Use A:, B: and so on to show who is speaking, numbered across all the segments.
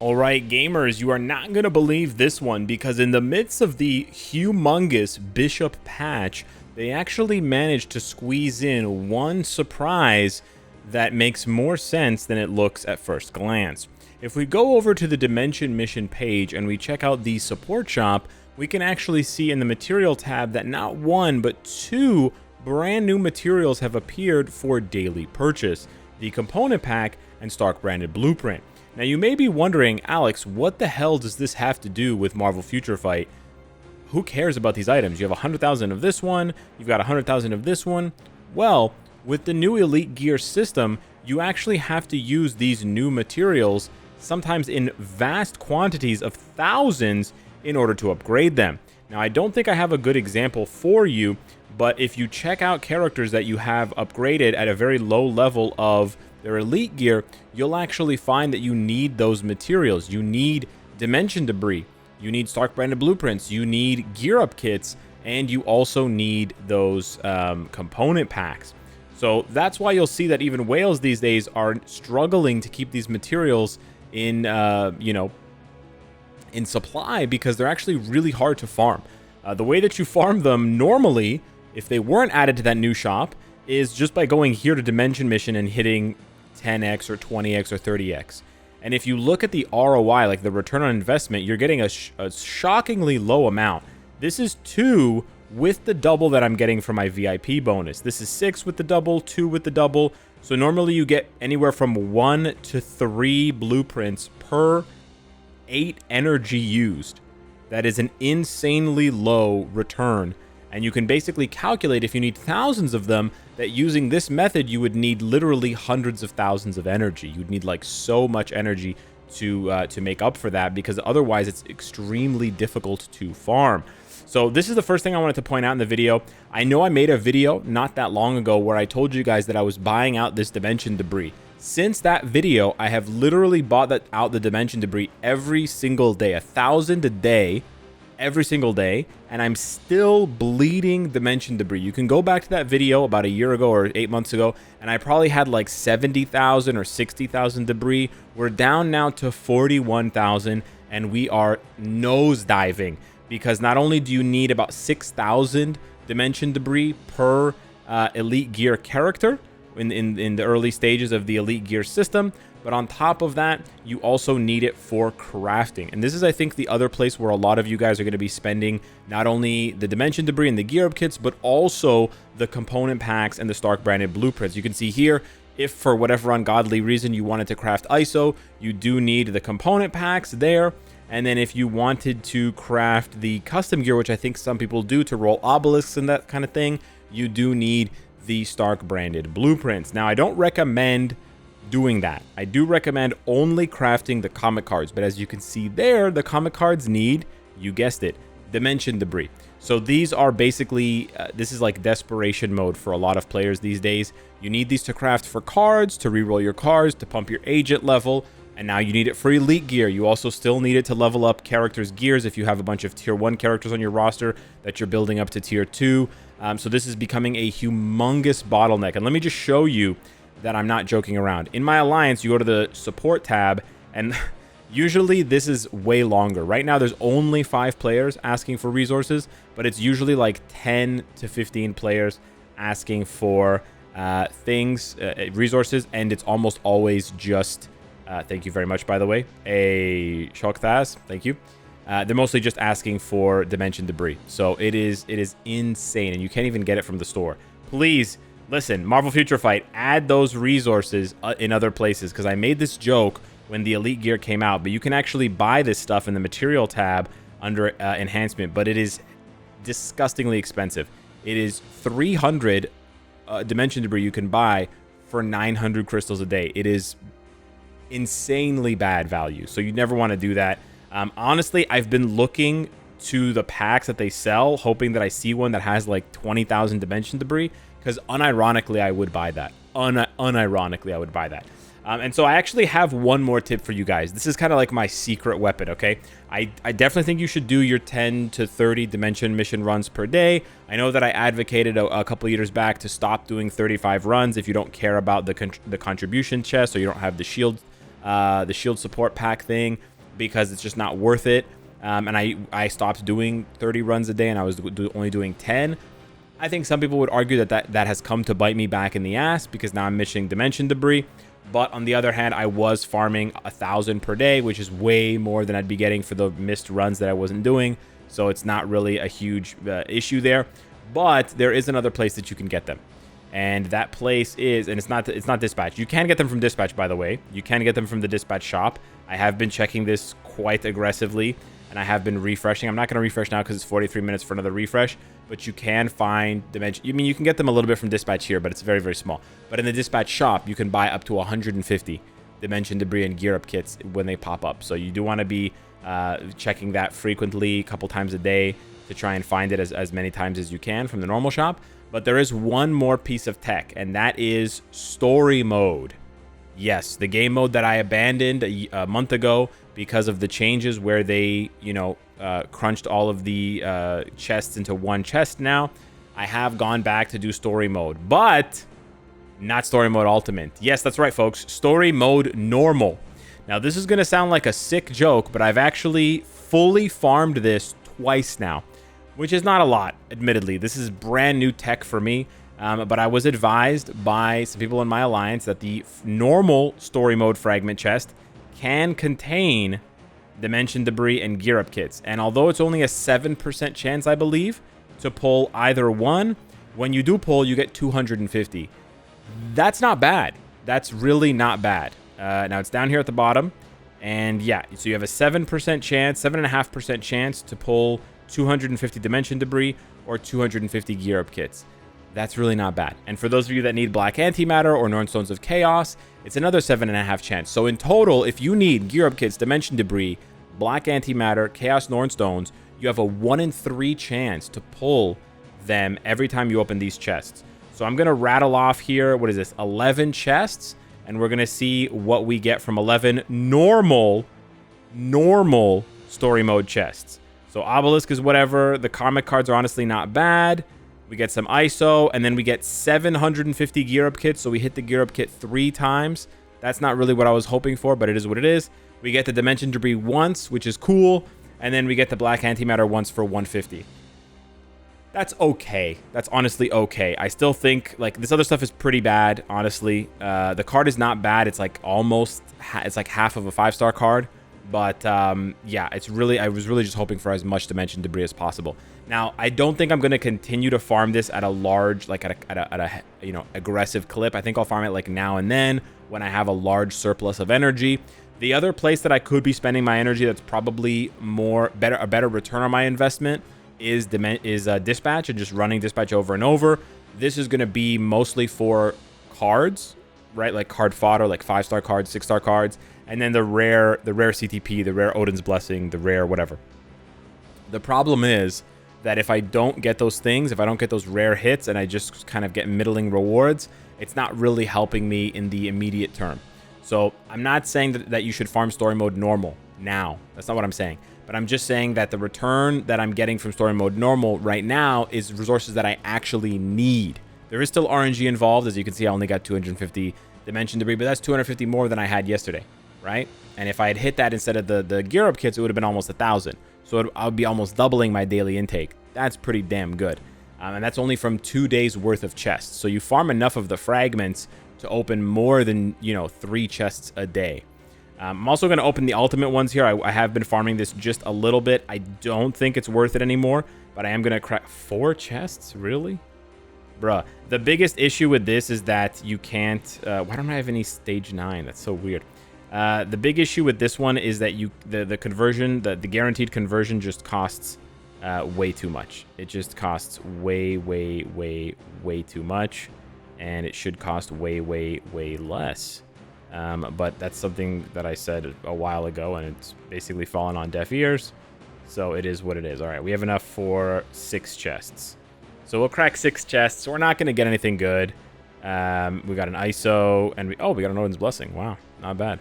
A: Alright gamers, you are not going to believe this one because in the midst of the humongous Bishop patch, they actually managed to squeeze in one surprise that makes more sense than it looks at first glance. If we go over to the Dimension Mission page and we check out the support shop, we can actually see in the material tab that not one but two brand new materials have appeared for daily purchase: the component pack and Stark branded blueprint. Now you may be wondering, Alex, what the hell does this have to do with Marvel Future Fight? Who cares about these items? You have 100,000 of this one, you've got 100,000 of this one. Well, with the new Elite Gear system, you actually have to use these new materials, sometimes in vast quantities of thousands, in order to upgrade them. Now, I don't think I have a good example for you, but if you check out characters that you have upgraded at a very low level of their Elite Gear, you'll actually find that you need those materials. You need Dimension Debris, you need Stark branded blueprints, you need gear up kits, and you also need those component packs. So that's why you'll see that even whales these days are struggling to keep these materials in, in supply, because they're actually really hard to farm. The way that you farm them normally, if they weren't added to that new shop, is just by going here to Dimension Mission and hitting 10x or 20x or 30x. And if you look at the ROI, like the return on investment, you're getting a shockingly low amount. This is 2 with the double that I'm getting for my VIP bonus. This is 6 with the double, 2 with the double. So normally you get anywhere from 1 to 3 blueprints per 8 energy used. That is an insanely low return. And you can basically calculate, if you need thousands of them, that using this method you would need literally hundreds of thousands of energy. You'd need like so much energy to make up for that, because otherwise it's extremely difficult to farm. So this is the first thing I wanted to point out in the video. I know I made a video not that long ago where I told you guys that I was buying out this Dimension Debris. Since that video, I have literally bought out the Dimension Debris every single day, 1,000 a day, every single day, and I'm still bleeding Dimension Debris. You can go back to that video about a year ago or 8 months ago, and I probably had like 70,000 or 60,000 debris. We're down now to 41,000, and we are nosediving, because not only do you need about 6,000 Dimension Debris per Elite Gear character in the early stages of the Elite Gear system, but on top of that, you also need it for crafting. And this is, I think, the other place where a lot of you guys are going to be spending not only the Dimension Debris and the gear up kits, but also the component packs and the Stark branded blueprints. You can see here, if for whatever ungodly reason you wanted to craft ISO, you do need the component packs there. And then if you wanted to craft the custom gear, which I think some people do to roll obelisks and that kind of thing, you do need the Stark branded blueprints. Now, I don't recommend doing that. I do recommend only crafting the comic cards, but as you can see there, the comic cards need, you guessed it, Dimension Debris. So these are basically, this is like desperation mode for a lot of players these days. You need these to craft for cards, to reroll your cards, to pump your agent level, and now you need it for Elite Gear. You also still need it to level up characters' gears if you have a bunch of Tier 1 characters on your roster that you're building up to Tier 2. So this is becoming a humongous bottleneck. And let me just show you that I'm not joking around. In my alliance, you go to the support tab, and usually this is way longer. Right now, there's only 5 players asking for resources, but it's usually like 10 to 15 players asking for resources, and it's almost always just, thank you very much, by the way, a Shokthas, thank you. They're mostly just asking for Dimension Debris. So it is insane, and you can't even get it from the store. Please, listen, Marvel Future Fight, add those resources in other places, because I made this joke when the Elite Gear came out, but you can actually buy this stuff in the Material tab under Enhancement, but it is disgustingly expensive. It is 300 Dimension Debris you can buy for 900 crystals a day. It is insanely bad value, so you never want to do that. Honestly, I've been looking to the packs that they sell, hoping that I see one that has like 20,000 Dimension Debris, because unironically, I would buy that. Unironically, I would buy that. And so I actually have one more tip for you guys. This is kind of like my secret weapon, okay? I definitely think you should do your 10 to 30 Dimension Mission runs per day. I know that I advocated a couple years back to stop doing 35 runs if you don't care about the contribution chest, or you don't have the shield support pack thing. because it's just not worth it. And I stopped doing 30 runs a day, and I was only doing 10. I think some people would argue that has come to bite me back in the ass because now I'm missing dimension debris. But on the other hand, I was farming 1,000 per day, which is way more than I'd be getting for the missed runs that I wasn't doing. So it's not really a huge issue there. But there is another place that you can get them. And that place is, and it's not dispatch. You can get them from dispatch, by the way. You can get them from the dispatch shop. I have been checking this quite aggressively, and I have been refreshing. I'm not going to refresh now because it's 43 minutes for another refresh, but you can find dimension. I mean, you can get them a little bit from dispatch here, but it's very, very small. But in the dispatch shop, you can buy up to 150 dimension debris and gear up kits when they pop up. So you do want to be checking that frequently, a couple times a day, to try and find it as many times as you can from the normal shop. But there is one more piece of tech, and that is story mode. Yes, the game mode that I abandoned a month ago because of the changes where they, crunched all of the chests into one chest now. I have gone back to do story mode, but not story mode ultimate. Yes, that's right, folks. Story mode normal. Now, this is going to sound like a sick joke, but I've actually fully farmed this twice now, which is not a lot, admittedly. This is brand new tech for me. But I was advised by some people in my alliance that the normal story mode fragment chest can contain dimension debris and gear up kits. And although it's only a 7% chance, I believe, to pull either one, when you do pull, you get 250. That's not bad. That's really not bad. Now it's down here at the bottom. And yeah, so you have a 7% chance, 7.5% chance to pull 250 dimension debris or 250 gear up kits. That's really not bad. And for those of you that need black antimatter or Norn Stones of Chaos, it's another 7.5 chance. So in total, if you need gear up kits, dimension debris, black antimatter, Chaos Norn Stones, you have a 1 in 3 chance to pull them every time you open these chests. So I'm going to rattle off here, what is this, 11 chests, and we're going to see what we get from 11 normal story mode chests. So Obelisk is whatever. The Karmic cards are honestly not bad. We get some ISO, and then we get 750 gear up kits. So we hit the gear up kit 3 times. That's not really what I was hoping for, but it is what it is. We get the dimension debris once, which is cool. And then we get the black antimatter once for 150. That's okay. That's honestly okay. I still think like this other stuff is pretty bad, honestly. The card is not bad. It's like almost, it's like half of a 5-star card. But yeah, it's really, I was really just hoping for as much dimension debris as possible. Now, I don't think I'm going to continue to farm this at a large, like at a aggressive clip. I think I'll farm it like now and then when I have a large surplus of energy. The other place that I could be spending my energy that's probably a better return on my investment is dispatch and just running dispatch over and over. This is going to be mostly for cards, right? Like card fodder, like 5-star cards, 6-star cards. And then the rare CTP, the rare Odin's Blessing, the rare whatever. The problem is that if I don't get those things, if I don't get those rare hits and I just kind of get middling rewards, it's not really helping me in the immediate term. So I'm not saying that you should farm story mode normal now. That's not what I'm saying. But I'm just saying that the return that I'm getting from story mode normal right now is resources that I actually need. There is still RNG involved. As you can see, I only got 250 dimension debris, but that's 250 more than I had yesterday. Right? And if I had hit that instead of the gear up kits, it would have been almost 1,000. So I would be almost doubling my daily intake. That's pretty damn good. And that's only from 2 days worth of chests. So you farm enough of the fragments to open more than, 3 chests a day. I'm also going to open the ultimate ones here. I have been farming this just a little bit. I don't think it's worth it anymore, but I am going to crack 4 chests. Really? Bruh. The biggest issue with this is that you can't, why don't I have any stage 9? That's so weird. The big issue with this one is that the conversion, the guaranteed conversion just costs way too much. It just costs way too much, and it should cost way less. But that's something that I said a while ago, and it's basically fallen on deaf ears. So it is what it is. All right, we have enough for 6 chests. So we'll crack 6 chests. We're not going to get anything good. We got an ISO, and we got an Odin's Blessing. Wow, not bad.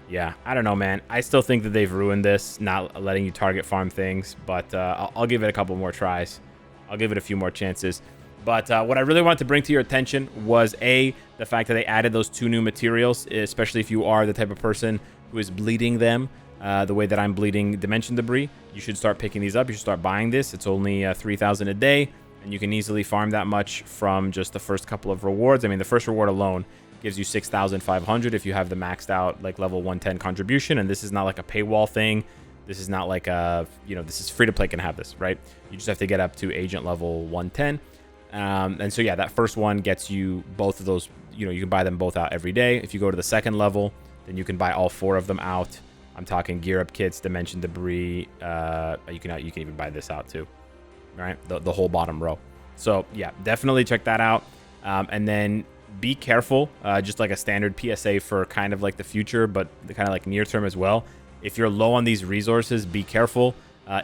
A: Yeah, I don't know, man. I still think that they've ruined this, not letting you target farm things, but I'll give it a couple more tries. I'll give it a few more chances. But what I really wanted to bring to your attention was, the fact that they added those 2 new materials, especially if you are the type of person who is bleeding them, the way that I'm bleeding dimension debris, you should start picking these up. You should start buying this. It's only 3,000 a day, and you can easily farm that much from just the first couple of rewards. I mean, the first reward alone gives you 6,500 if you have the maxed out like level 110 contribution, and this is not like a paywall thing. This is not like a, this is free to play can have this, right? You just have to get up to agent level 110. And so yeah, that first one gets you both of those. You can buy them both out every day. If you go to the second level, then you can buy all 4 of them out. I'm talking gear up kits, dimension debris. You can even buy this out too, right? The whole bottom row. So yeah, definitely check that out. And then be careful, just like a standard PSA for kind of like the future, but the kind of like near term as well. If you're low on these resources, be careful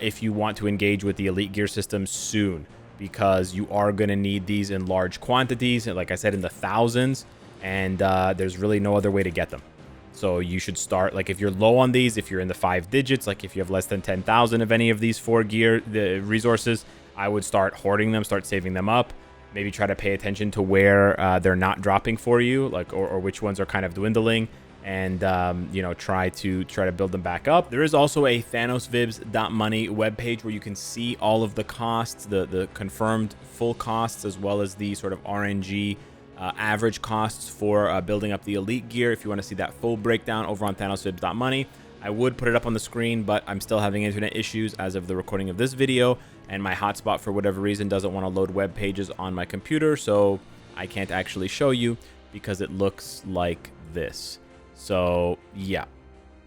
A: if you want to engage with the elite gear system soon, because you are going to need these in large quantities, and like I said, in the thousands, and there's really no other way to get them. So you should start, like, if you're low on these, if you're in the 5 digits, like if you have less than 10,000 of any of these 4 the resources, I would start hoarding them, start saving them up. Maybe try to pay attention to where they're not dropping for you, like, or which ones are kind of dwindling, and try to build them back up. There is also a thanosvibs.money webpage where you can see all of the costs, the confirmed full costs, as well as the sort of RNG average costs for building up the elite gear. If you want to see that full breakdown over on thanosvibs.money, I would put it up on the screen, but I'm still having internet issues as of the recording of this video, and my hotspot for whatever reason doesn't want to load web pages on my computer, so I can't actually show you because it looks like this. So yeah,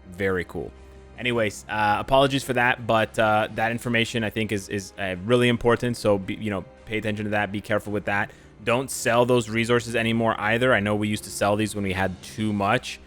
A: very cool. Anyways, apologies for that, but that information I think is really important. So pay attention to that. Be careful with that. Don't sell those resources anymore either. I know we used to sell these when we had too much.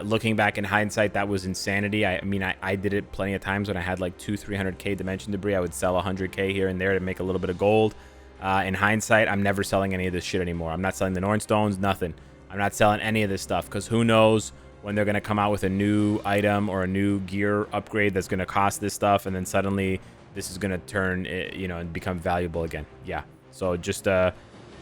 A: Looking back in hindsight, that was insanity. I mean, I did it plenty of times when I had like 300k dimension debris. I would sell 100k here and there to make a little bit of gold. In hindsight, I'm never selling any of this shit anymore. I'm not selling the Norn Stones, nothing. I'm not selling any of this stuff, because who knows when they're going to come out with a new item or a new gear upgrade that's going to cost this stuff, and then suddenly this is going to turn, and become valuable again. Yeah, so just a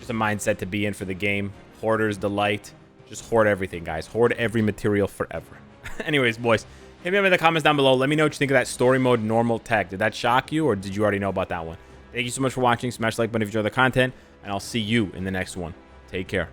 A: mindset to be in for the game. Hoarder's delight. Just hoard everything, guys. Hoard every material forever. Anyways, boys, hit me up in the comments down below. Let me know what you think of that story mode normal tech. Did that shock you, or did you already know about that one? Thank you so much for watching. Smash the like button if you enjoy the content, and I'll see you in the next one. Take care.